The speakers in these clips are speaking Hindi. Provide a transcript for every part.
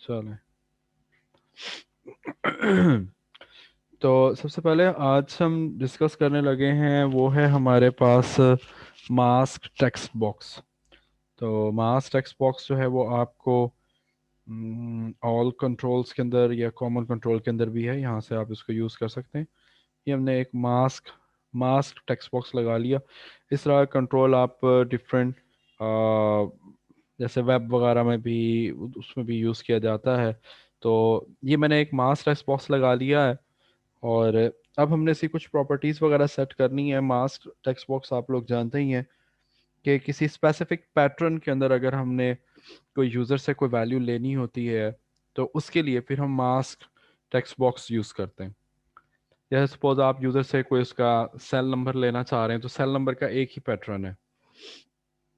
चलें। तो सबसे पहले आज हम डिस्कस करने लगे हैं वो है हमारे पास मास्क टेक्स्ट बॉक्स। तो मास्क टेक्स्ट बॉक्स जो है वो आपको ऑल कंट्रोल्स के अंदर या कॉमन कंट्रोल के अंदर भी है, यहाँ से आप इसको यूज़ कर सकते हैं। ये हमने एक मास्क मास्क टेक्स्ट बॉक्स लगा लिया। इस तरह कंट्रोल आप डिफरेंट जैसे वेब वगैरह में भी उसमें भी यूज़ किया जाता है। तो ये मैंने एक मास्क टेक्स्ट बॉक्स लगा लिया है। और अब हमने इसकी कुछ प्रॉपर्टीज़ वगैरह सेट करनी है। मास्क टेक्स्ट बॉक्स आप लोग जानते ही हैं कि किसी स्पेसिफिक पैटर्न के अंदर अगर हमने कोई यूज़र से कोई वैल्यू लेनी होती है तो उसके लिए फिर हम मास्क टेक्स्ट बॉक्स यूज़ करते हैं। जैसे सपोज आप यूज़र से कोई उसका सेल नंबर लेना चाह रहे हैं तो सेल नंबर का एक ही पैटर्न है,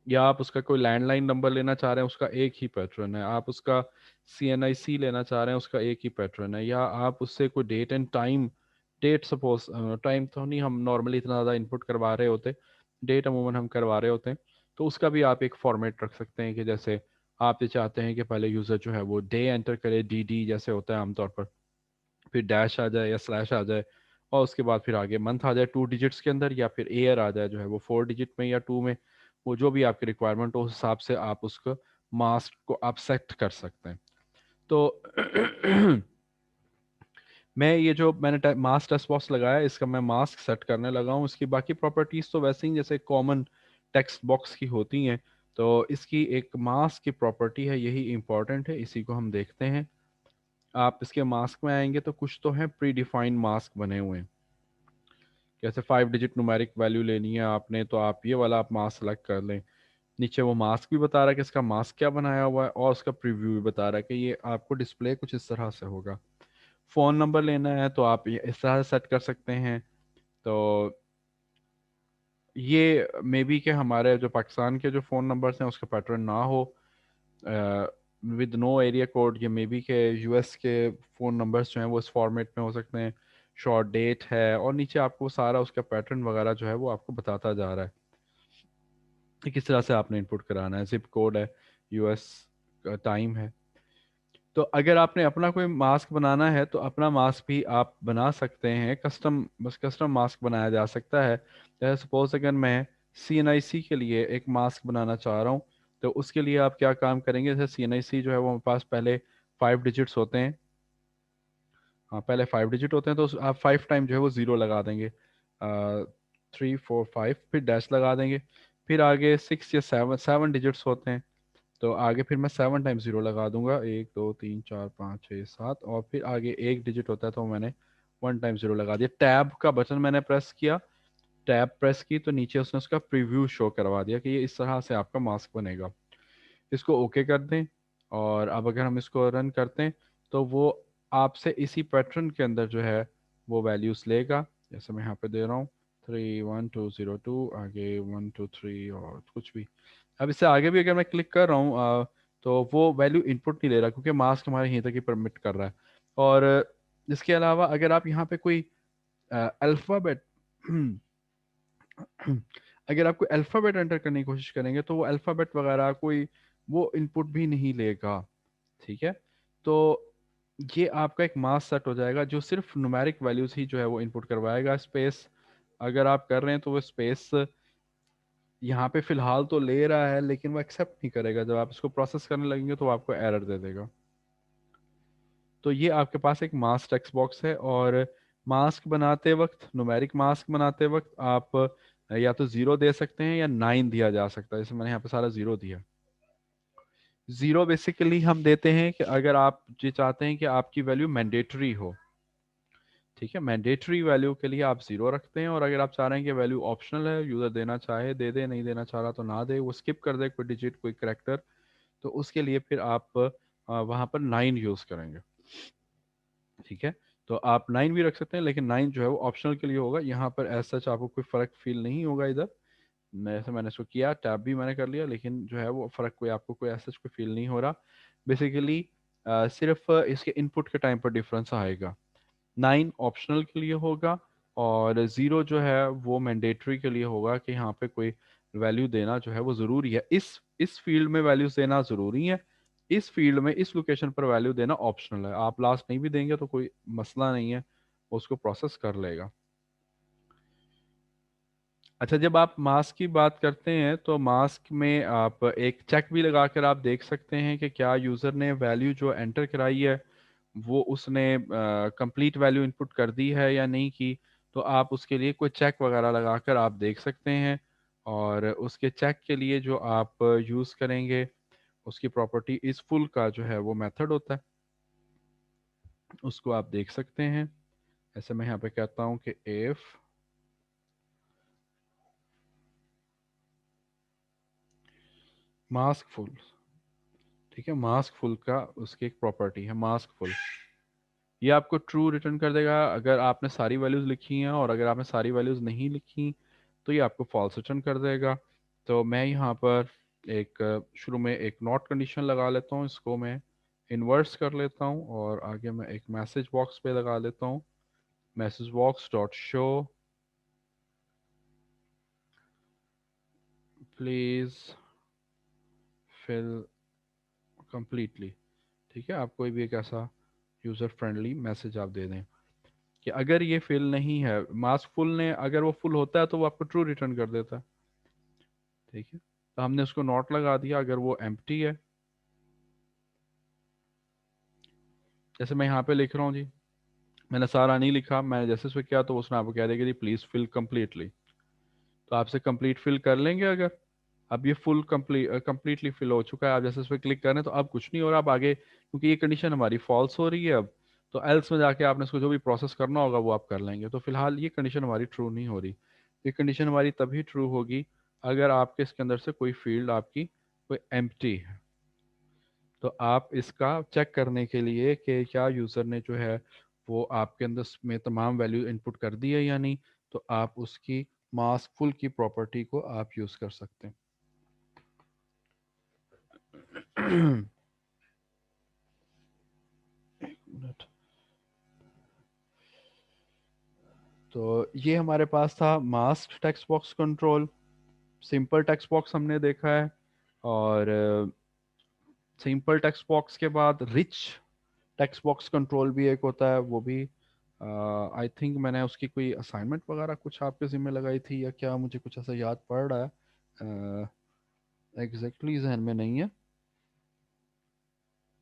या आप उसका कोई लैंडलाइन नंबर लेना चाह रहे हैं उसका एक ही पैटर्न है, आप उसका CNIC लेना चाह रहे हैं उसका एक ही पैटर्न है, या आप उससे कोई date and time, date suppose time तो नहीं हम नॉर्मली इतना ज़्यादा इनपुट करवा रहे होते, डेट अमूमन हम करवा रहे होते हैं, तो उसका भी आप एक फॉर्मेट रख सकते हैं कि जैसे आप ये चाहते हैं कि पहले यूज़र जो है वो डे एंटर करे, DD जैसे होता है आमतौर पर, फिर डैश आ जाए या स्लैश आ जाए, और उसके बाद फिर आगे मंथ आ जाए 2 डिजिट्स के अंदर, या फिर ईयर आ जाए जो है वो 4 डिजिट में या 2 में। वो जो भी आपकी रिक्वायरमेंट हो उस हिसाब से आप उसको मास्क को आप सेट कर सकते हैं। तो मैं ये जो मैंने मास्क टेक्स्ट बॉक्स लगाया इसका मैं मास्क सेट करने लगा हूँ। इसकी बाकी प्रॉपर्टीज़ तो वैसे ही जैसे कॉमन टेक्स्ट बॉक्स की होती हैं। तो इसकी एक मास्क की प्रॉपर्टी है, यही इंपॉर्टेंट है, इसी को हम देखते हैं। आप इसके मास्क में आएंगे तो कुछ तो हैं प्री डिफाइंड मास्क बने हुए हैं। जैसे 5 डिजिट न्यूमेरिक वैल्यू लेनी है आपने तो आप ये वाला आप मास्क सेलेक्ट कर लें। नीचे वो मास्क भी बता रहा है कि इसका मास्क क्या बनाया हुआ है, और उसका प्रीव्यू भी बता रहा है कि ये आपको डिस्प्ले कुछ इस तरह से होगा। फ़ोन नंबर लेना है तो आप ये इस तरह से सेट कर सकते हैं। तो ये मे बी के हमारे जो पाकिस्तान के जो फ़ोन नंबर्स हैं उसका पैटर्न ना हो विद नो एरिया कोड, या मे बी के US के फ़ोन नंबर्स जो हैं वो इस फॉर्मेट में हो सकते हैं। शॉर्ट डेट है और नीचे आपको सारा उसका पैटर्न वगैरह जो है वो आपको बताता जा रहा है कि किस तरह से आपने इनपुट कराना है। जिप कोड है, US का टाइम है। तो अगर आपने अपना कोई मास्क बनाना है तो अपना मास्क भी आप बना सकते हैं, कस्टम बस कस्टम मास्क बनाया जा सकता है। जैसे सपोज अगर मैं CNIC के लिए एक मास्क बनाना चाह रहा हूँ तो उसके लिए आप क्या काम करेंगे, जैसे CNIC जो है वो हमारे पास पहले 5 डिजिट्स होते हैं। हाँ, पहले 5 डिजिट होते हैं तो आप 5 टाइम जो है वो ज़ीरो लगा देंगे, 3 4 5, फिर डैश लगा देंगे। फिर आगे 6 या 7 डिजिट्स होते हैं तो आगे फिर मैं 7 टाइम ज़ीरो लगा दूंगा, 1 2 3 4 5 6 7, और फिर आगे एक डिजिट होता है तो मैंने 1 टाइम ज़ीरो लगा दिया। टैब का बटन मैंने प्रेस किया, टैब प्रेस की तो नीचे उसने उसका प्रीव्यू शो करवा दिया कि ये इस तरह से आपका मास्क बनेगा। इसको ओके कर दें, और अब अगर हम इसको रन करते हैं तो वो आपसे इसी पैटर्न के अंदर जो है वो वैल्यूज़ लेगा। जैसे मैं यहाँ पे दे रहा हूँ 3 1 2 0 2, आगे 1 2 3 और कुछ भी। अब इससे आगे भी अगर मैं क्लिक कर रहा हूँ तो वो वैल्यू इनपुट नहीं ले रहा क्योंकि मास्क हमारे यहीं तक ही परमिट कर रहा है। और इसके अलावा अगर आप यहाँ पे कोई अल्फ़ाबेट अगर आप कोई अल्फ़ाबेट एंटर करने की कोशिश करेंगे तो वो अल्फ़ाबेट वगैरह कोई वो इनपुट भी नहीं लेगा। ठीक है। तो ये आपका एक मास्क सेट हो जाएगा जो सिर्फ न्यूमेरिक वैल्यूज ही जो है वो इनपुट करवाएगा। स्पेस अगर आप कर रहे हैं तो वो स्पेस यहाँ पे फिलहाल तो ले रहा है लेकिन वो एक्सेप्ट नहीं करेगा, जब आप इसको प्रोसेस करने लगेंगे तो वो आपको एरर दे देगा। तो ये आपके पास एक मास्क टेक्स्ट बॉक्स है। और मास्क बनाते वक्त, न्यूमेरिक मास्क बनाते वक्त आप या तो ज़ीरो दे सकते हैं या 9 दिया जा सकता है, जैसे मैंने यहाँ पे सारा ज़ीरो दिया। ज़ीरो बेसिकली हम देते हैं कि अगर आप ये चाहते हैं कि आपकी वैल्यू मैंडेटरी हो। ठीक है, मैंडेटरी वैल्यू के लिए आप ज़ीरो रखते हैं, और अगर आप चाह रहे हैं कि वैल्यू ऑप्शनल है, यूज़र देना चाहे दे दे, नहीं देना चाह रहा तो ना दे, वो स्किप कर दे कोई डिजिट कोई करेक्टर, तो उसके लिए फिर आप वहाँ पर 9 यूज़ करेंगे। ठीक है। तो आप 9 भी रख सकते हैं लेकिन 9 जो है वो ऑप्शनल के लिए होगा। यहाँ पर एज सच आपको कोई फ़र्क फील नहीं होगा इधर। मैंने इसको किया, टैब भी मैंने कर लिया, लेकिन जो है वो फ़र्क कोई आपको कोई ऐसा कोई फील नहीं हो रहा। बेसिकली सिर्फ इसके इनपुट के टाइम पर डिफरेंस आएगा। 9 ऑप्शनल के लिए होगा और ज़ीरो जो है वो मैंडेटरी के लिए होगा कि यहाँ पे कोई वैल्यू देना जो है वो ज़रूरी है। इस फील्ड में वैल्यूज देना ज़रूरी है, इस फील्ड में इस लोकेशन पर वैल्यू देना ऑप्शनल है, आप लास्ट नहीं भी देंगे तो कोई मसला नहीं है, उसको प्रोसेस कर लेगा। अच्छा, जब आप मास्क की बात करते हैं तो मास्क में आप एक चेक भी लगा कर आप देख सकते हैं कि क्या यूज़र ने वैल्यू जो एंटर कराई है वो उसने कंप्लीट वैल्यू इनपुट कर दी है या नहीं की। तो आप उसके लिए कोई चेक वगैरह लगा कर आप देख सकते हैं, और उसके चेक के लिए जो आप यूज़ करेंगे उसकी प्रॉपर्टी इस फुल का जो है वो मेथड होता है, उसको आप देख सकते हैं। ऐसे मैं यहाँ पे कहता हूँ कि इफ मास्क फुल, ठीक है, मास्क फुल का उसकी एक प्रॉपर्टी है मास्क फुल, ये आपको ट्रू रिटर्न कर देगा अगर आपने सारी वैल्यूज़ लिखी हैं, और अगर आपने सारी वैल्यूज़ नहीं लिखी तो ये आपको फॉल्स रिटर्न कर देगा। तो मैं यहाँ पर एक शुरू में एक नॉट कंडीशन लगा लेता हूँ, इसको मैं इन्वर्स कर लेता हूँ, और आगे मैं एक मैसेज बॉक्स पे लगा लेता हूँ, message box dot show please fill completely. ठीक है, आप कोई भी एक ऐसा यूज़र फ्रेंडली मैसेज आप दे दें कि अगर ये फिल नहीं है, मास्क फुल ने अगर वो फुल होता है तो वो आपको ट्रू रिटर्न कर देता है। ठीक है, तो हमने उसको नॉट लगा दिया अगर वो एम्प्टी है। जैसे मैं यहाँ पे लिख रहा हूँ जी, मैंने सारा नहीं लिखा, मैंने जैसे उसमें किया तो उसने आपको कह देगा जी प्लीज़ फिल कम्प्लीटली, तो आपसे कंप्लीट फिल कर लेंगे अगर। अब ये फुल कंप्लीटली फिल हो चुका है, आप जैसे उस पर क्लिक करें तो अब कुछ नहीं हो रहा, अब आगे क्योंकि ये कंडीशन हमारी फॉल्स हो रही है अब, तो एल्स में जाके आपने इसको जो भी प्रोसेस करना होगा वो आप कर लेंगे। तो फिलहाल ये कंडीशन हमारी ट्रू नहीं हो रही, ये कंडीशन हमारी तभी ट्रू होगी अगर आपके इसके अंदर से कोई फील्ड आपकी कोई एम्प्टी है। तो आप इसका चेक करने के लिए कि क्या यूज़र ने जो है वो आपके अंदर में तमाम वैल्यू इनपुट कर दी है या नहीं, तो आप उसकी मास्क फुल की प्रॉपर्टी को आप यूज़ कर सकते हैं। मिनट। तो ये हमारे पास था mask text box control, simple text box हमने देखा है, और सिंपल टेक्स्ट बॉक्स के बाद रिच टेक्स्ट बॉक्स कंट्रोल भी एक होता है, वो भी आई थिंक मैंने उसकी कोई असाइनमेंट वगैरह कुछ आपके ज़िम्मे लगाई थी या क्या, मुझे कुछ ऐसा याद पड़ रहा है, एग्जैक्टली जहन में नहीं है।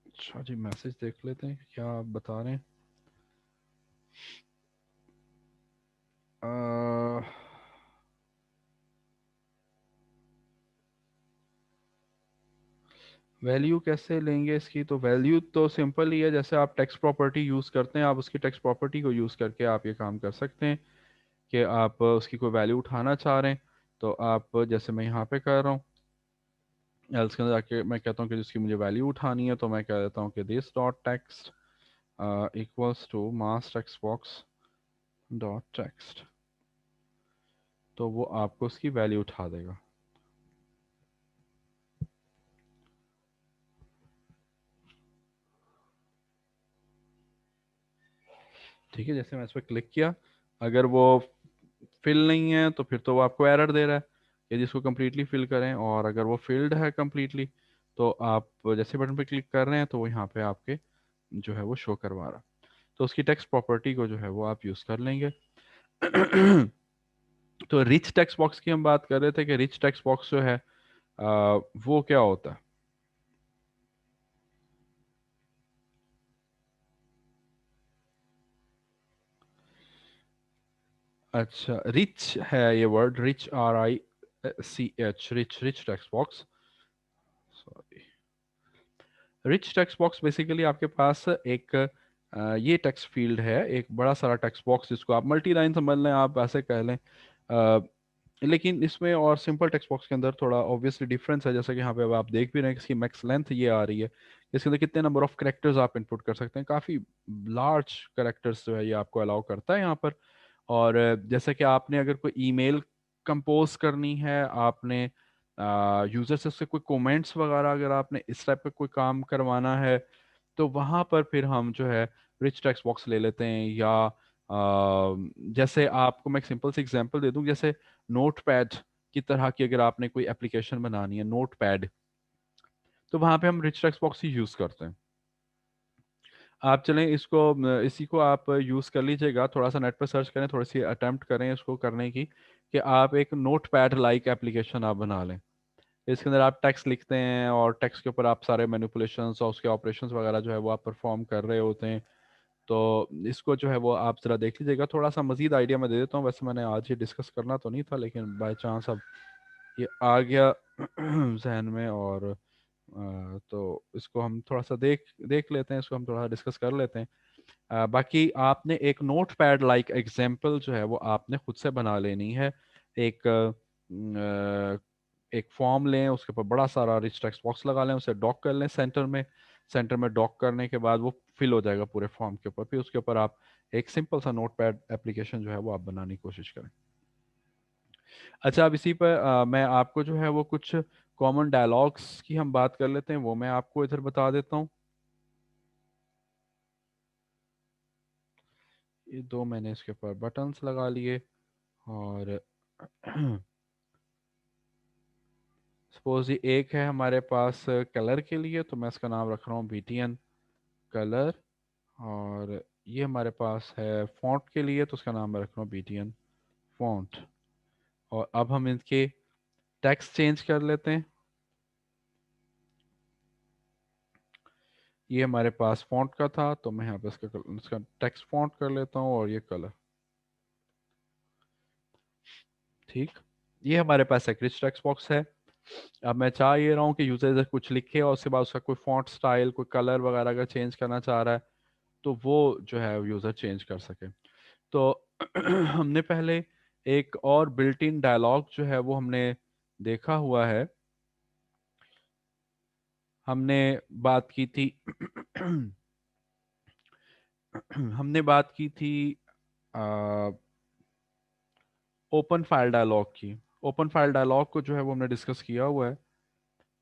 अच्छा जी, मैसेज देख लेते हैं क्या आप बता रहे हैं। वैल्यू कैसे लेंगे इसकी, तो वैल्यू तो सिंपल ही है, जैसे आप टेक्स्ट प्रॉपर्टी यूज़ करते हैं आप उसकी टेक्स्ट प्रॉपर्टी को यूज़ करके आप ये काम कर सकते हैं कि आप उसकी कोई वैल्यू उठाना चाह रहे हैं, तो आप जैसे मैं यहाँ पे कर रहा हूँ एल्स के अंदर जाके मैं कहता हूँ कि जिसकी मुझे वैल्यू उठानी है, तो मैं कह देता हूँ कि this dot text equals to mask text box dot text, तो वो आपको उसकी वैल्यू उठा देगा। ठीक है, जैसे मैं इस पर क्लिक किया, अगर वो फिल नहीं है तो फिर तो वो आपको एरर दे रहा है कि जिसको कम्प्लीटली फिल करें, और अगर वो फिल्ड है कम्प्लीटली तो आप जैसे बटन पे क्लिक कर रहे हैं तो वो यहाँ पे आपके जो है वो शो करवा रहा है। तो उसकी टेक्स्ट प्रॉपर्टी को जो है वो आप यूज़ कर लेंगे। तो रिच टेक्स्ट बॉक्स की हम बात कर रहे थे कि रिच टेक्स्ट बॉक्स जो है वो क्या होता है। अच्छा, रिच है ये word, rich RICH, rich rich text box, sorry, rich text box basically आपके पास एक ये टेक्स्ट फील्ड है, एक बड़ा सारा टेक्स्ट बॉक्स जिसको आप मल्टी लाइन समझ लें, आप ऐसे कह लें, लेकिन इसमें और सिंपल टेक्स्ट बॉक्स के अंदर थोड़ा ऑब्वियसली डिफरेंस है, जैसा कि यहाँ पे अब आप देख भी रहे हैं कि इसकी मैक्स लेंथ ये आ रही है, इसके अंदर कितने नंबर ऑफ करेक्टर्स आप इनपुट कर सकते हैं, काफ़ी लार्ज करेक्टर्स जो है ये आपको अलाउ करता है यहाँ पर। और जैसे कि आपने अगर कोई ईमेल कंपोज करनी है, आपने यूज़र से उससे कोई कमेंट्स वगैरह अगर आपने इस टाइप का कोई काम करवाना है, तो वहाँ पर फिर हम जो है रिच टेक्स्ट बॉक्स ले लेते हैं, या जैसे आपको मैं एक सिंपल सी एग्जांपल दे दूं, जैसे नोट पैड की तरह की अगर आपने कोई एप्लीकेशन बनानी है, नोट पैड, तो वहाँ पे हम रिच टेक्स्ट बॉक्स ही यूज़ करते हैं। आप चलें इसको इसी को आप यूज़ कर लीजिएगा, थोड़ा सा नेट पर सर्च करें, थोड़ी सी अटेम्प्ट करें इसको करने की, कि आप एक नोट पैड लाइक एप्लीकेशन आप बना लें। इसके अंदर आप टेक्स्ट लिखते हैं और टेक्स्ट के ऊपर आप सारे मैनिपुलेशंस और उसके ऑपरेशंस वगैरह जो है वो आप परफॉर्म कर रहे होते हैं। तो इसको जो है वो आप ज़रा देख लीजिएगा। थोड़ा सा मज़ीद आइडिया मैं दे देता हूँ, वैसे मैंने आज ये डिस्कस करना तो नहीं था, लेकिन बाय चांस अब ये आ गया जहन में, और तो इसको हम थोड़ा सा देख देख लेते हैं, इसको हम थोड़ा डिस्कस कर लेते हैं। बाकी आपने एक नोट पैड लाइक एग्जाम्पल जो है वो आपने खुद से बना लेनी है। एक एक फॉर्म लें, उसके ऊपर बड़ा सारा रिच टेक्स्ट बॉक्स लगा लें, उसे डॉक कर लें सेंटर में। सेंटर में डॉक करने के बाद वो फिल हो जाएगा पूरे फॉर्म के ऊपर, फिर उसके ऊपर आप एक सिंपल सा नोट पैड एप्लीकेशन जो है वो आप बनाने की कोशिश करें। अच्छा, अब इसी पर मैं आपको जो है वो कुछ कॉमन डायलॉग्स की हम बात कर लेते हैं, वो मैं आपको इधर बता देता हूँ। ये दो मैंने इसके ऊपर बटन्स लगा लिए, और सपोज ये एक है हमारे पास कलर के लिए, तो मैं इसका नाम रख रहा हूँ BTN कलर। और ये हमारे पास है फॉन्ट के लिए, तो उसका नाम मैं रख रहा हूँ BTN फॉन्ट। और अब हम इनके टेक्स्ट चेंज कर लेते हैं। ये हमारे पास फॉन्ट का था, तो मैं यहाँ पे इसका टेक्स्ट फॉन्ट कर लेता हूँ, और ये कलर। ठीक, ये हमारे पास एक रिच टेक्स्ट बॉक्स है। अब मैं चाह ये रहा हूँ कि यूजर कुछ लिखे और उसके बाद उसका कोई फॉन्ट स्टाइल, कोई कलर वगैरह अगर चेंज करना चाह रहा है, तो वो जो है यूज़र चेंज कर सके। तो हमने पहले एक और बिल्ट इन डायलॉग जो है वो हमने देखा हुआ है। हमने बात की थी हमने बात की थी ओपन फाइल डायलॉग की। ओपन फाइल डायलॉग को जो है वो हमने डिस्कस किया हुआ है।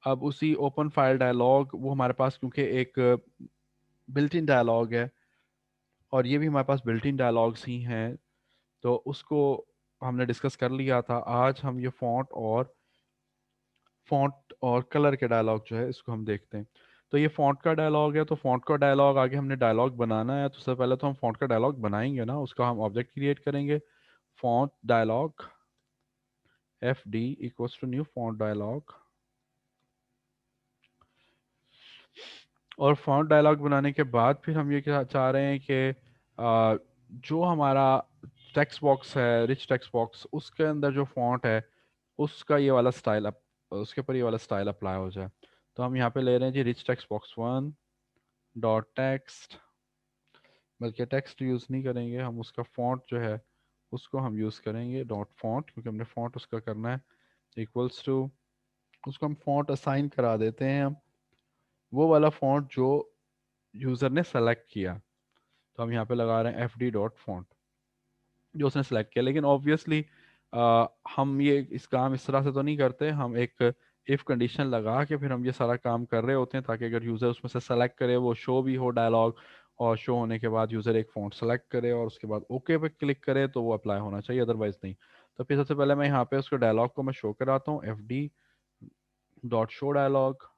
अब उसी ओपन फाइल डायलॉग, वो हमारे पास क्योंकि एक बिल्ट इन डायलॉग है, और ये भी हमारे पास बिल्ट इन डायलॉग्स ही हैं, तो उसको हमने डिस्कस कर लिया था। आज हम ये फॉन्ट और कलर के डायलॉग जो है इसको हम देखते हैं। तो ये फॉन्ट का डायलॉग है, तो फॉन्ट का डायलॉग आगे हमने डायलॉग बनाना है, तो सबसे पहले तो हम फॉन्ट का डायलॉग बनाएंगे ना, उसका हम ऑब्जेक्ट क्रिएट करेंगे। Font dialog FD equals to new font dialog. और फॉन्ट डायलॉग बनाने के बाद फिर हम ये क्या चाह रहे हैं कि जो हमारा टेक्स्ट बॉक्स है, रिच टेक्स्ट बॉक्स, उसके अंदर जो फॉन्ट है उसका ये वाला स्टाइल अप उसके ऊपर ये वाला स्टाइल अप्लाई हो जाए। तो हम यहाँ पे ले रहे हैं जी rich text box 1 dot text, बल्कि टेक्स्ट यूज़ नहीं करेंगे हम, उसका फॉन्ट जो है उसको हम यूज़ करेंगे डॉट फॉन्ट, क्योंकि हमने फॉन्ट उसका करना है इक्वल्स टू, उसको हम फॉन्ट असाइन करा देते हैं हम, वो वाला फॉन्ट जो यूज़र ने सेलेक्ट किया। तो हम यहाँ पे लगा रहे हैं FD.font जो उसने सेलेक्ट किया। लेकिन ऑब्वियसली हम ये इस काम इस तरह से तो नहीं करते, हम एक इफ़ कंडीशन लगा के फिर हम ये सारा काम कर रहे होते हैं, ताकि अगर यूज़र उसमें से सेलेक्ट करे, वो शो भी हो डायलॉग, और शो होने के बाद यूज़र एक फ़ॉन्ट सेलेक्ट करे और उसके बाद ओके पे क्लिक करे, तो वो अप्लाई होना चाहिए, अदरवाइज नहीं। तो फिर सबसे पहले मैं यहाँ पे उसको डायलॉग को मैं शो कराता हूँ, FD.show डायलॉग।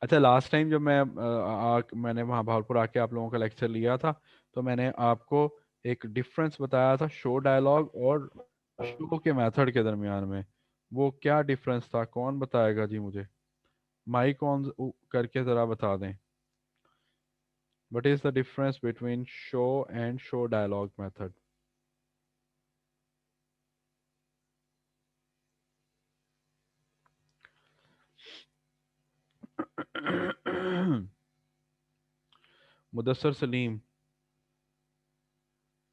अच्छा, लास्ट टाइम जब मैंने वहाँ भावलपुर आके आप लोगों का लेक्चर लिया था, तो मैंने आपको एक डिफरेंस बताया था शो डायलॉग और शो के मेथड के दरमियान में। वो क्या डिफरेंस था, कौन बताएगा जी मुझे? माइक ऑन करके ज़रा बता दें। What is the difference between show and show dialog method? Mudassar Saleem,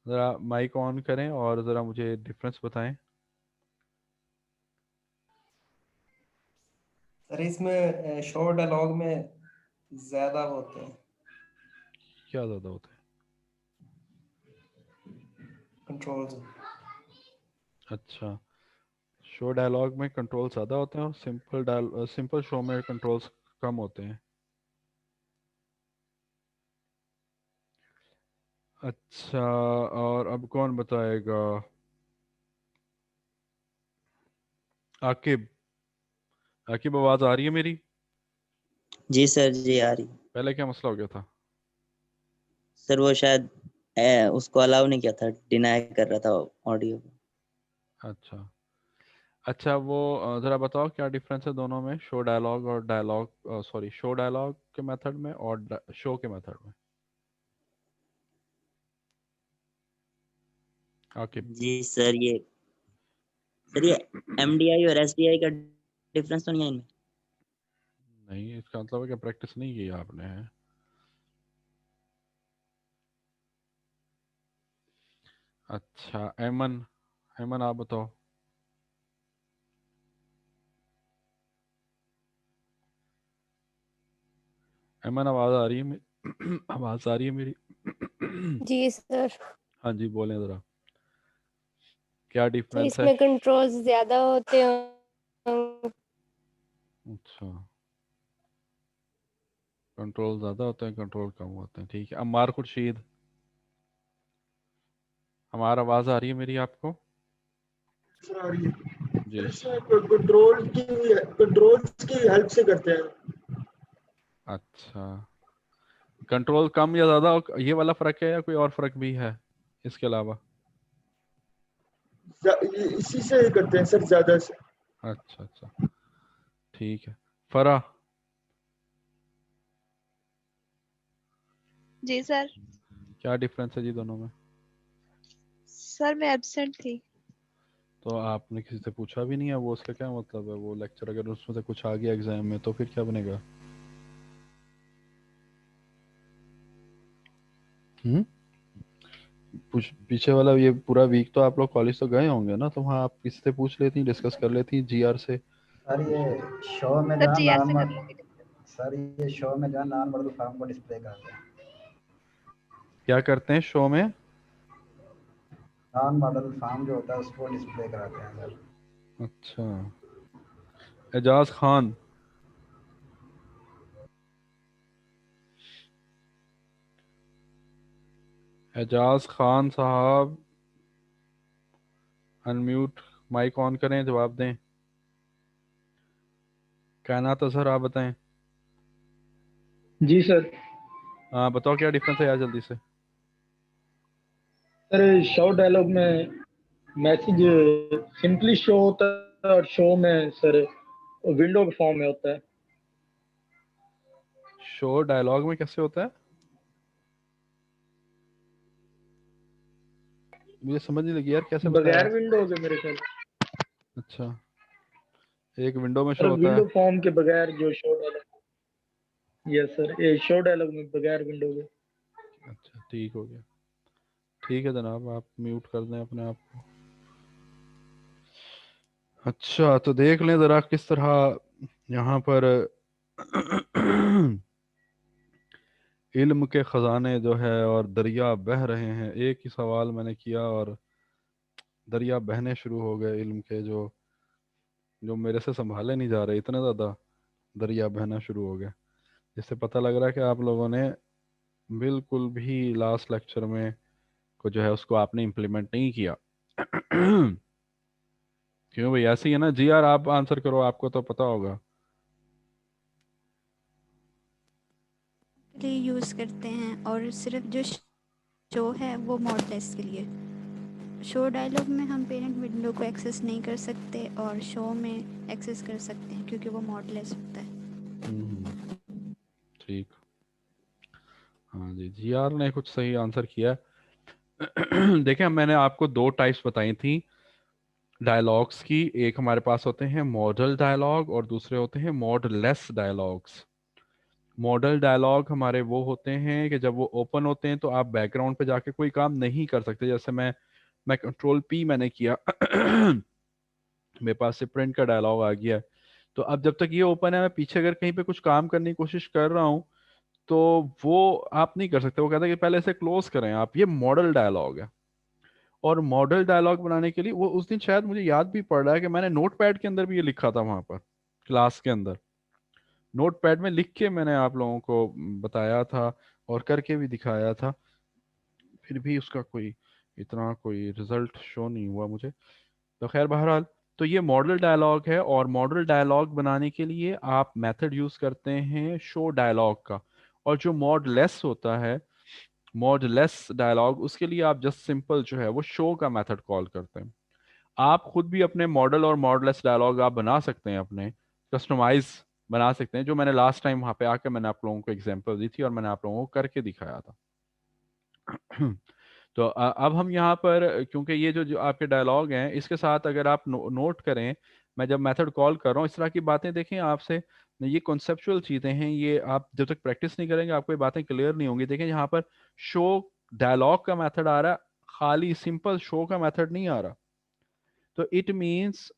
ज़रा माइक ऑन करें और ज़रा मुझे डिफरेंस बताएं। सर इसमें शो डायलॉग में ज्यादा होते हैं क्या ज़्यादा होता कंट्रोल्स। है? अच्छा, शो डायलॉग में कंट्रोल ज़्यादा होते हैं और सिंपल शो में कंट्रोल्स कम होते हैं। अच्छा, और अब कौन बताएगा? आकिब, आकिब आवाज आ रही है मेरी? जी सर जी आ रही। पहले क्या मसला हो गया था? सर वो शायद उसको अलाउ नहीं किया था, डिनाई कर रहा था ऑडियो। अच्छा अच्छा, वो ज़रा बताओ क्या डिफरेंस है दोनों में, शो डायलॉग और डायलॉग, सॉरी, शो डायलॉग के मेथड में और शो के मेथड में। आकिब। जी सर ये एमडीआई और एसडीआई का डिफरेंस तो नहीं है इनमें? नहीं, इसका मतलब है कि प्रैक्टिस नहीं की आपने। अच्छा, ऐमन, ऐमन आप बताओ। ऐमन आवाज़ आ रही है आवाज़ आ रही है मेरी? जी सर। हाँ जी, बोलें ज़रा, क्या तो डिफरेंस है? इसमें कंट्रोल्स ज्यादा होते हैं। अच्छा, कंट्रोल ज़्यादा होते हैं, कंट्रोल कम होते हैं, ठीक है। अम्मार खुर्शीद, हमारा आवाज़ आ रही है मेरी आपको? सर आ रही है। जी। इसमें कंट्रोल्स की हेल्प से करते हैं। अच्छा, कंट्रोल कम या ज़्यादा, ये वाला फ़र्क है या कोई और फ़र्क भी है इसके अलावा? इसी से करते हैं सर, ज्यादा से। अच्छा अच्छा, ठीक है। फरा। जी सर। क्या डिफरेंस है जी दोनों में? सर मैं एब्सेंट थी। तो आपने किसी से पूछा भी नहीं है, वो उसका क्या मतलब है? वो लेक्चर अगर उसमें से कुछ आ गया एग्जाम में तो फिर क्या बनेगा? हम्म, पीछे वाला ये पूरा वीक तो आप लोग कॉलेज तो गए होंगे ना, तो वहाँ आप किसी से पूछ लेती, डिस्कस कर लेती जीआर से। सर ये शो में सर जो है जीआर से कर नॉर्मल, लूंगी। सर ये शो में जो है नॉन मॉडल फॉर्म को डिस्प्ले करते हैं। क्या करते हैं शो में? नॉन मॉडल फॉर्म जो होता है उसको डिस्प्ले कराते हैं सर। अच्छा, एजाज खान। एजाज खान साहब, अनम्यूट, माइक ऑन करें, जवाब दें। कायनात अजहर आप बताएं। जी सर। हाँ बताओ क्या डिफरेंस है यार, जल्दी से। सर शो डायलॉग में मैसेज सिंपली शो होता है और शो में सर विंडो के फॉर्म में होता है। शो डायलॉग में कैसे होता है? मुझे समझ नहीं लगी यार, कैसे बताया? बगैर विंडो के मेरे ख्याल। अच्छा, एक विंडो में सर शो होता है। विंडो फॉर्म के बगैर जो शो डायलॉग। यस सर, ये शो डायलॉग में बगैर विंडो के। अच्छा, ठीक हो गया। ठीक है जनाब, आप म्यूट कर दें अपने आप को। अच्छा, तो देख लें ज़रा किस तरह यहाँ पर इल्म के ख़जाने जो है और दरिया बह रहे हैं। एक ही सवाल मैंने किया और दरिया बहने शुरू हो गए इल्म के, जो जो मेरे से संभाले नहीं जा रहे, इतने ज़्यादा दरिया बहना शुरू हो गया। जिससे पता लग रहा है कि आप लोगों ने बिल्कुल भी लास्ट लेक्चर में को जो है उसको आपने इम्प्लीमेंट नहीं किया। क्यों भाई, ऐसे ही है ना जी? यार आप आंसर करो, आपको तो पता होगा। लिए यूज़ करते हैं और सिर्फ जो शो है वो मॉडलेस के लिए। शो डायलॉग में हम पेरेंट विंडो को एक्सेस नहीं कर सकते और शो में एक्सेस कर सकते हैं क्योंकि वो मॉडलेस होता है। ठीक। हाँ जी, जी आर ने कुछ सही आंसर किया है। देखें, मैंने आपको दो टाइप्स बताई थी डायलॉग्स की। एक हमारे पास होते हैं मॉडल डायलॉग और दूसरे होते हैं मॉडलेस डायलॉग्स। मॉडल डायलॉग हमारे वो होते हैं कि जब वो ओपन होते हैं तो आप बैकग्राउंड पे जाके कोई काम नहीं कर सकते। जैसे मैं कंट्रोल पी मैंने किया मेरे पास से प्रिंट का डायलॉग आ गया। तो अब जब तक ये ओपन है, मैं पीछे अगर कहीं पे कुछ काम करने की कोशिश कर रहा हूँ तो वो आप नहीं कर सकते। वो कहता है कि पहले इसे क्लोज करें आप। ये मॉडल डायलॉग है। और मॉडल डायलॉग बनाने के लिए वो उस दिन शायद मुझे याद भी पड़ रहा है कि मैंने नोटपैड के अंदर भी ये लिखा था वहां पर, क्लास के अंदर नोटपैड में लिख के मैंने आप लोगों को बताया था और करके भी दिखाया था। फिर भी उसका कोई इतना कोई रिजल्ट शो नहीं हुआ मुझे। तो खैर, बहरहाल तो ये मॉडल डायलॉग है, और मॉडल डायलॉग बनाने के लिए आप मेथड यूज करते हैं शो डायलॉग का। और जो मॉडलेस होता है, मॉडलेस डायलॉग, उसके लिए आप जस्ट सिंपल जो है वो शो का मेथड कॉल करते हैं। आप खुद भी अपने मॉडल और मॉडलेस डायलॉग आप बना सकते हैं, अपने कस्टमाइज बना सकते हैं, जो मैंने लास्ट टाइम वहाँ पे आके मैंने आप लोगों को एग्जांपल दी थी और मैंने आप लोगों को करके दिखाया था। तो अब हम यहाँ पर, क्योंकि ये जो आपके डायलॉग हैं, इसके साथ अगर आप नोट करें, मैं जब मेथड कॉल कर रहा हूँ, इस तरह की बातें देखें आपसे, ये कॉन्सेप्चुअल चीज़ें हैं, ये आप जब तक प्रैक्टिस नहीं करेंगे आपको ये बातें क्लियर नहीं होंगी। देखें यहाँ पर शो डायलॉग का मेथड आ रहा है, खाली सिंपल शो का मेथड नहीं आ रहा। तो इट मीन्स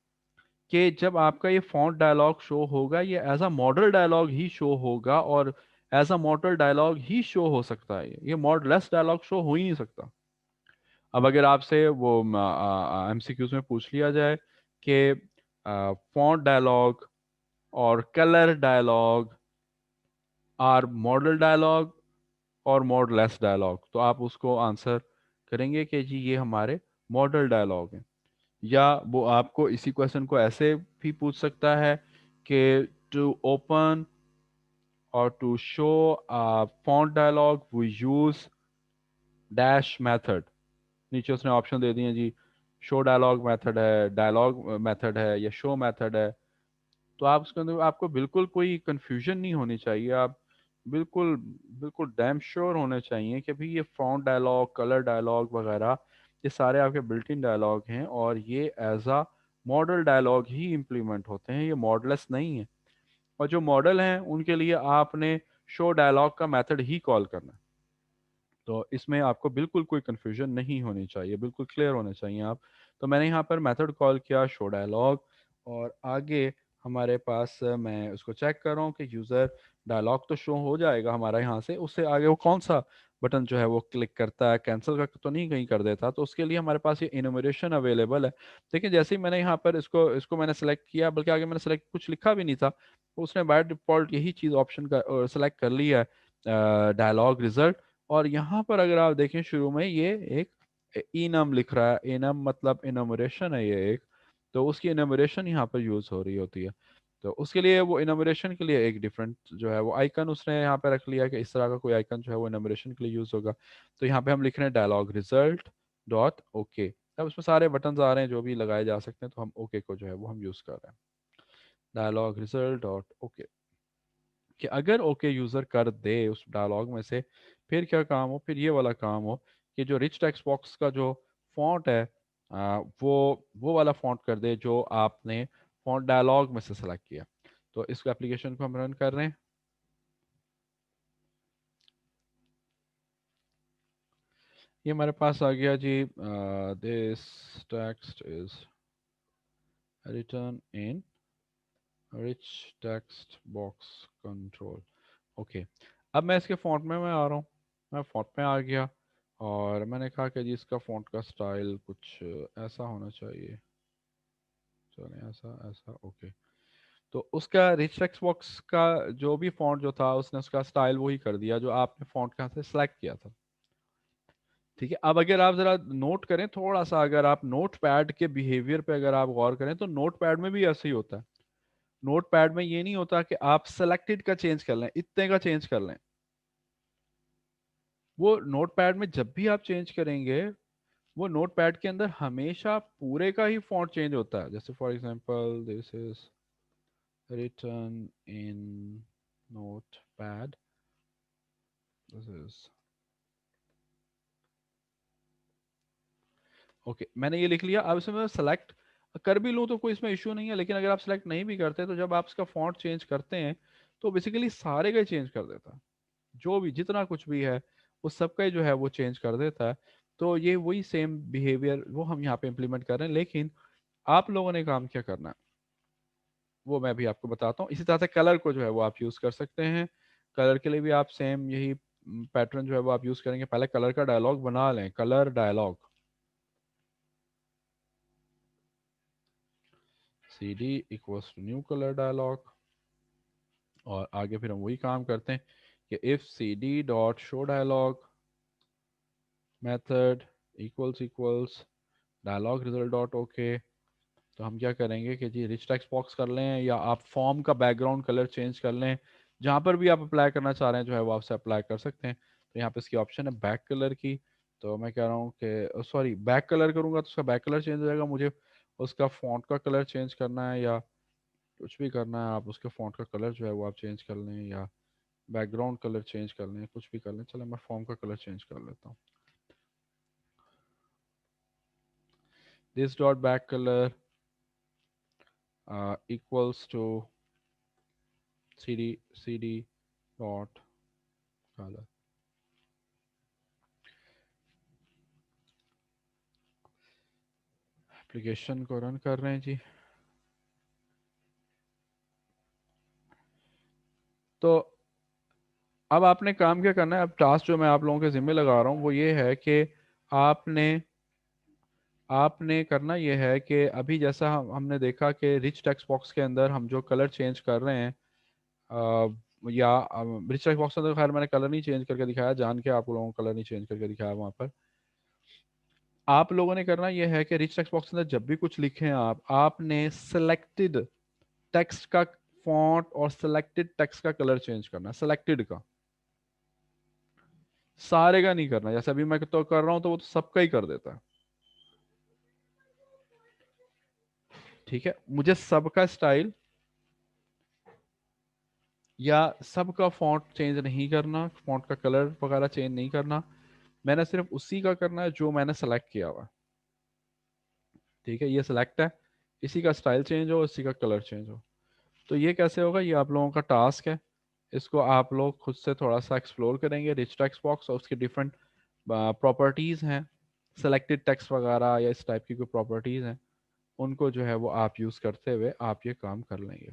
कि जब आपका ये फॉन्ट डायलॉग शो होगा, ये एज अ मॉडल डायलॉग ही शो होगा, और एज अ मॉडल डायलॉग ही शो हो सकता है। ये मॉडलेस डायलॉग शो हो ही नहीं सकता। अब अगर आपसे वो एमसीक्यूज में पूछ लिया जाए कि फॉन्ट डायलॉग और colour dialog or modal dialog और मॉडलेस डायलॉग, तो आप उसको आंसर करेंगे कि जी ये हमारे मॉडल डायलॉग हैं। या वो आपको इसी क्वेश्चन को ऐसे भी पूछ सकता है कि टू ओपन और to show font dialog we use dash method. नीचे उसने ऑप्शन दे दिए जी, शो डायलॉग मेथड है, डायलॉग मेथड है, या शो मेथड है। तो आप उसके अंदर आपको बिल्कुल कोई कंफ्यूजन नहीं होनी चाहिए। आप बिल्कुल बिल्कुल डैम श्योर होने चाहिए कि भाई ये फॉन्ट डायलॉग, कलर डायलॉग वगैरह, ये सारे आपके बिल्ट इन डायलॉग हैं, और ये एज आ मॉडल डायलॉग ही इम्प्लीमेंट होते हैं, ये मॉडलेस नहीं है। और जो मॉडल हैं उनके लिए आपने शो डायलॉग का मेथड ही कॉल करना है। तो इसमें आपको बिल्कुल कोई कंफ्यूजन नहीं होनी चाहिए, बिल्कुल क्लियर होने चाहिए आप। तो मैंने यहाँ पर मेथड कॉल किया शो डायलॉग, और आगे हमारे पास मैं उसको चेक कर रहा हूँ कि यूज़र डायलॉग तो शो हो जाएगा हमारा यहाँ से, उससे आगे वो कौन सा बटन जो है वो क्लिक करता है, कैंसिल का तो नहीं कहीं कर देता। तो उसके लिए हमारे पास ये इनोमरेशन अवेलेबल है। देखिए जैसे ही मैंने यहाँ पर इसको इसको मैंने सेलेक्ट किया, बल्कि आगे मैंने सेलेक्ट कुछ लिखा भी नहीं था, उसने बाय डिफॉल्ट यही चीज़ ऑप्शन का सेलेक्ट कर लिया है, डायलॉग रिजल्ट। और यहाँ पर अगर आप देखें शुरू में ये एक इनम लिख रहा है, इनम मतलब इनमरेशन है ये एक, तो उसकी इनमरेशन यहाँ पर यूज हो रही होती है। तो उसके लिए वो इनमरेशन के लिए एक डिफरेंट जो है वो आइकन उसने यहाँ पे रख लिया कि इस तरह का कोई आइकन जो है वो इनमरेशन के लिए यूज होगा। तो यहाँ पे हम लिख रहे हैं डायलॉग रिजल्ट डॉट ओके। अब उसमें सारे बटन आ रहे हैं जो भी लगाए जा सकते हैं, तो हम ओके को जो है वो हम यूज कर रहे हैं, डायलॉग रिजल्ट डॉट ओके। कि अगर ओके यूज़र कर दे उस डायलॉग में से, फिर क्या काम हो, फिर ये वाला काम हो कि जो रिच टेक्स्ट बॉक्स का जो फॉन्ट है, वो वाला फॉन्ट कर दे जो आपने फॉन्ट डायलॉग में से सेलेक्ट किया। तो इस एप्लीकेशन को हम रन कर रहे हैं। ये हमारे पास आ गया जी, this text is written in rich text box control. Okay, अब मैं इसके फॉन्ट में मैं आ रहा हूँ, मैं फॉन्ट में आ गया, और मैंने कहा कि जी इसका फॉन्ट का स्टाइल कुछ ऐसा होना चाहिए, चले ऐसा ऐसा ओके। तो उसका रिच टेक्स्ट बॉक्स का जो भी फॉन्ट जो था, उसने उसका स्टाइल वही कर दिया जो आपने फॉन्ट कहाँ से सिलेक्ट किया था। ठीक है, अब अगर आप जरा नोट करें थोड़ा सा, अगर आप नोट पैड के बिहेवियर पे अगर आप गौर करें, तो नोट पैड में भी ऐसे ही होता है। नोट पैड में ये नहीं होता कि आप सेलेक्टेड का चेंज कर लें, इतने का चेंज कर लें। वो नोट पैड में जब भी आप चेंज करेंगे, वो नोट पैड के अंदर हमेशा पूरे का ही फॉन्ट चेंज होता है। जैसे for example this is written in note pad, this is okay, मैंने ये लिख लिया। अब इसमें मैं सेलेक्ट कर भी लूँ तो कोई इसमें इशू नहीं है, लेकिन अगर आप सेलेक्ट नहीं भी करते, तो जब आप इसका फॉन्ट चेंज करते हैं तो बेसिकली सारे का ही चेंज कर देता है, जो भी जितना कुछ भी है उस सब का ही जो है वो चेंज कर देता है। तो ये वही सेम बिहेवियर वो हम यहाँ पे इम्प्लीमेंट कर रहे हैं, लेकिन आप लोगों ने काम क्या करना है वो मैं भी आपको बताता हूँ। इसी तरह से कलर को जो है वो आप यूज कर सकते हैं। कलर के लिए भी आप सेम यही पैटर्न जो है वो आप यूज करेंगे। पहले कलर का डायलॉग बना लें, colour dialog cd equals to new colour dialog, और आगे फिर हम वही काम करते हैं कि if cd dot show dialog method equals dialog result dot okay. तो हम क्या करेंगे कि जी रिच टेक्स्ट बॉक्स कर लें, या आप फॉर्म का बैकग्राउंड कलर चेंज कर लें, जहाँ पर भी आप अप्लाई करना चाह रहे हैं जो है वो आपसे अप्लाई कर सकते हैं। तो यहाँ पे इसकी ऑप्शन है बैक कलर की। तो मैं कह रहा हूँ कि सॉरी, बैक कलर करूँगा तो उसका बैक कलर चेंज हो जाएगा, मुझे उसका फॉन्ट का कलर चेंज करना है या कुछ भी करना है, आप उसके फॉन्ट का कलर जो है वो आप चेंज कर लें, या बैकग्राउंड कलर चेंज कर लें, कुछ भी कर लें। चलो मैं फॉर्म का कलर चेंज कर लेता हूँ। This dot back colour equals to cd dot color। Application को रन कर रहे हैं जी। तो अब आपने काम क्या करना है, अब टास्क जो मैं आप लोगों के जिम्मे लगा रहा हूँ वो ये है कि आपने आपने करना ये है कि अभी जैसा हमने देखा कि रिच टेक्स्ट बॉक्स के अंदर हम जो कलर चेंज कर रहे हैं, या रिच टेक्स्ट बॉक्स के अंदर खैर मैंने कलर नहीं चेंज करके दिखाया, जान के आप लोगों को कलर नहीं चेंज करके दिखाया वहाँ पर। आप लोगों ने करना यह है कि रिच टेक्स्ट बॉक्स के अंदर जब भी कुछ लिखें आपने सिलेक्टेड टेक्स्ट का फॉन्ट और सिलेक्टेड टेक्स्ट का कलर चेंज करना है, सिलेक्टेड का, सारे का नहीं करना। जैसे अभी मैं तो कर रहा हूं तो वो तो सबका ही कर देता है, ठीक है। मुझे सबका स्टाइल या सबका फॉन्ट चेंज नहीं करना, फॉन्ट का कलर वगैरह चेंज नहीं करना, मैंने सिर्फ उसी का करना है जो मैंने सेलेक्ट किया हुआ, ठीक है। ये सिलेक्ट है, इसी का स्टाइल चेंज हो, इसी का कलर चेंज हो। तो ये कैसे होगा, ये आप लोगों का टास्क है, इसको आप लोग खुद से थोड़ा सा एक्सप्लोर करेंगे। रिच टेक्स्ट बॉक्स और उसके डिफरेंट प्रॉपर्टीज़ हैं, सेलेक्टेड टेक्स्ट वगैरह या इस टाइप की कोई प्रॉपर्टीज़ हैं, उनको जो है वो आप यूज़ करते हुए आप ये काम कर लेंगे।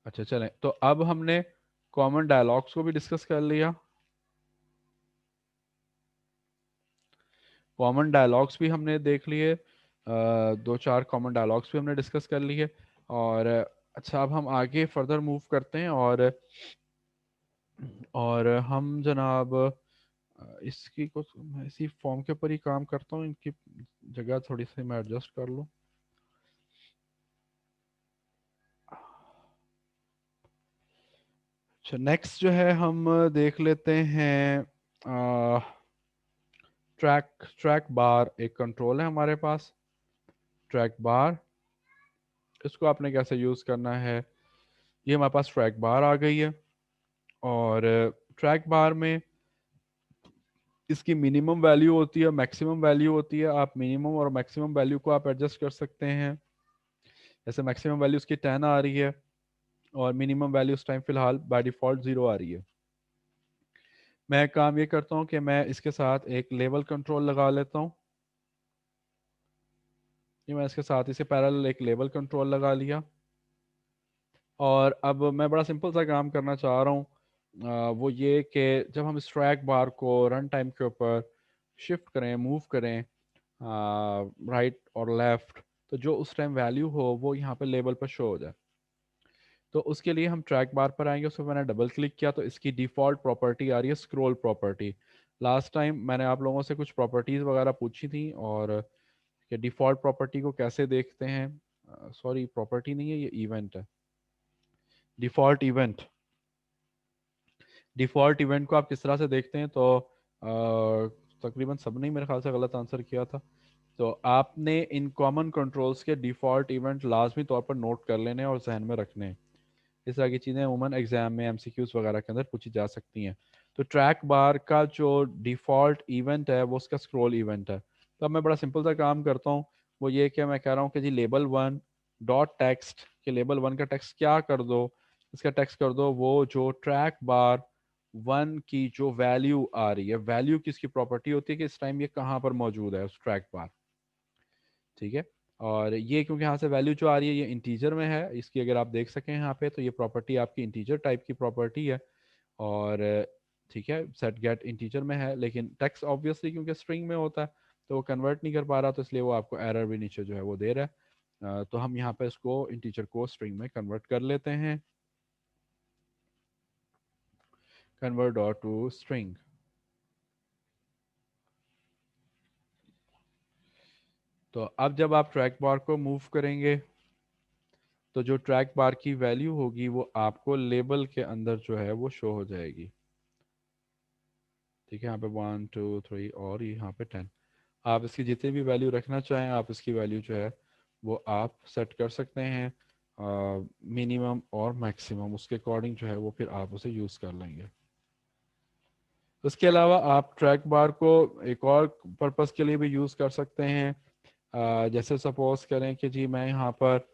अच्छा चलें, तो अब हमने कॉमन डायलॉग्स को भी डिस्कस कर लिया, कॉमन डायलॉग्स भी हमने देख लिए, दो चार कॉमन डायलॉग्स भी हमने डिस्कस कर लिए। और अच्छा, अब हम आगे फर्दर मूव करते हैं और हम जनाब इसकी कुछ मैं इसी फॉर्म के ऊपर ही काम करता हूँ, इनकी जगह थोड़ी सी मैं एडजस्ट कर लूँ। अच्छा, नेक्स्ट जो है हम देख लेते हैं ट्रैक बार। एक कंट्रोल है हमारे पास ट्रैक बार, इसको आपने कैसे यूज़ करना है। ये हमारे पास ट्रैक बार आ गई है, और ट्रैक बार में इसकी मिनिमम वैल्यू होती है, मैक्सिमम वैल्यू होती है। आप मिनिमम और मैक्सिमम वैल्यू को आप एडजस्ट कर सकते हैं। जैसे मैक्सिमम वैल्यू उसकी 10 आ रही है और मिनिमम वैल्यू उस टाइम फिलहाल बाय डिफ़ॉल्ट 0 आ रही है। मैं काम ये करता हूँ कि मैं इसके साथ एक लेवल कंट्रोल लगा लेता हूँ। ये मैं इसके साथ इसे पैरेलल एक लेवल कंट्रोल लगा लिया, और अब मैं बड़ा सिंपल सा काम करना चाह रहा हूँ, वो ये कि जब हम इस ट्रैक बार को रन टाइम के ऊपर शिफ्ट करें, मूव करें राइट और लेफ़्ट, तो जो उस टाइम वैल्यू हो वो यहाँ पे लेवल पर शो हो जाए। तो उसके लिए हम ट्रैक बार पर आएंगे, उसमें मैंने डबल क्लिक किया तो इसकी डिफ़ॉल्ट प्रॉपर्टी आ रही है स्क्रॉल प्रॉपर्टी। लास्ट टाइम मैंने आप लोगों से कुछ प्रॉपर्टीज़ वगैरह पूछी थी, और कि डिफ़ॉल्ट प्रॉपर्टी को कैसे देखते हैं। सॉरी, प्रॉपर्टी नहीं है, ये इवेंट है, डिफ़ॉल्ट इवेंट। डिफ़ॉल्ट इवेंट को आप किस तरह से देखते हैं, तो तकरीबन सबने ही मेरे ख्याल से गलत आंसर किया था। तो आपने इन कॉमन कंट्रोल्स के डिफ़ॉल्ट इवेंट लाजमी तौर पर नोट कर लेने और जहन में रखने हैं। इस तरह की चीज़ें उमूमन एग्जाम में एमसीक्यूज वगैरह के अंदर पूछी जा सकती हैं। तो ट्रैक बार का जो डिफ़ॉल्ट इवेंट है वो उसका स्क्रॉल इवेंट है। तो अब मैं बड़ा सिंपल सा काम करता हूँ, वो ये कि मैं कह रहा हूँ कि जी लेबल 1 डॉट टेक्स्ट के लेबल 1 का टेक्स्ट क्या कर दो, इसका टेक्स्ट कर दो वो जो ट्रैक बार 1 की जो वैल्यू आ रही है, वैल्यू किसकी प्रॉपर्टी होती है कि इस टाइम ये कहाँ पर मौजूद है उस ट्रैक बार, ठीक है। और ये क्योंकि यहाँ से वैल्यू जो आ रही है ये इंटीजर में है, इसकी अगर आप देख सकें यहाँ पे, तो ये प्रॉपर्टी आपकी इंटीजर टाइप की प्रॉपर्टी है, और ठीक है सेट गेट इंटीजर में है, लेकिन टेक्स्ट ऑब्वियसली क्योंकि स्ट्रिंग में होता है तो वो कन्वर्ट नहीं कर पा रहा, तो इसलिए वो आपको एरर भी नीचे जो है वो दे रहा है। तो हम यहाँ पे इसको इंटीजर को स्ट्रिंग में कन्वर्ट कर लेते हैं, कन्वर्ट डॉट टू स्ट्रिंग। तो अब जब आप ट्रैक बार को मूव करेंगे तो जो ट्रैक बार की वैल्यू होगी वो आपको लेबल के अंदर जो है वो शो हो जाएगी। ठीक है, यहाँ पे 1 2 3 और यहाँ पे 10। आप इसकी जितनी भी वैल्यू रखना चाहें आप इसकी वैल्यू जो है वो आप सेट कर सकते हैं, मिनिमम और मैक्सिमम, उसके अकॉर्डिंग जो है वो फिर आप उसे यूज़ कर लेंगे। उसके अलावा आप ट्रैक बार को एक और पर्पस के लिए भी यूज़ कर सकते हैं। जैसे सपोज करें कि जी मैं यहाँ पर